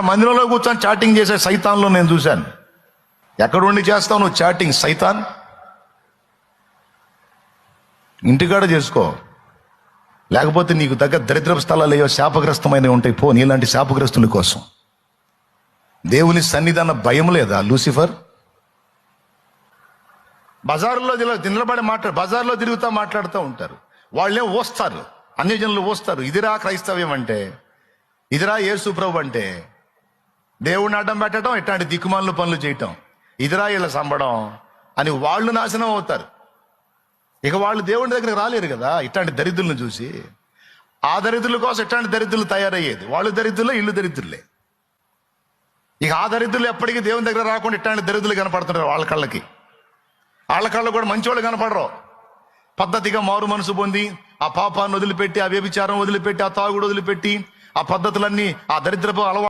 మందిరంలో కూర్చొని చాటింగ్ చేసే సైతాన్లో నేను చూశాను. ఎక్కడుండి చేస్తావు నువ్వు చాటింగ్ సైతాన్? ఇంటికాడ చేసుకో, లేకపోతే నీకు దగ్గర దరిద్రపు స్థలాలు ఏవో శాపగ్రస్తమైనవి ఉంటాయి. పో, నీలాంటి శాపగ్రస్తుల కోసం. దేవుని సన్నిధాన భయం లేదా లూసిఫర్? బజార్లో బజార్లో తిరుగుతూ మాట్లాడుతూ ఉంటారు. వాళ్ళే ఓస్తారు, అన్యజనులు ఓస్తారు. ఇదిరా క్రైస్తవ్యం అంటే, ఇదిరా యేసు ప్రభు అంటే. దేవుడిని అడ్డం పెట్టడం, ఇట్లాంటి దిక్కుమాలను పనులు చేయటం, ఇదిరా వీళ్ళ సంబడం అని వాళ్ళు నాశనం అవుతారు. ఇక వాళ్ళు దేవుని దగ్గరికి రాలేరు కదా ఇట్లాంటి దరిద్రులను చూసి. ఆ దరిద్రుల కోసం ఇట్లాంటి దరిద్రులు తయారయ్యేది. వాళ్ళు దరిద్రులే, ఇల్లు దరిద్రులే. ఇక ఆ దరిద్రులు ఎప్పటికీ దేవుని దగ్గర రాకుండా ఇట్లాంటి దరిద్రులు కనపడుతుంటారు. వాళ్ళ కళ్ళకి, వాళ్ళ కళ్ళు కూడా మంచివాళ్ళు కనపడరు. పద్ధతిగా మారు మనసు పొంది ఆ పాపాన్ని వదిలిపెట్టి, ఆ వ్యభిచారం వదిలిపెట్టి, ఆ తాగుడు వదిలిపెట్టి, ఆ పద్ధతులన్నీ, ఆ దరిద్రపు అలవాటు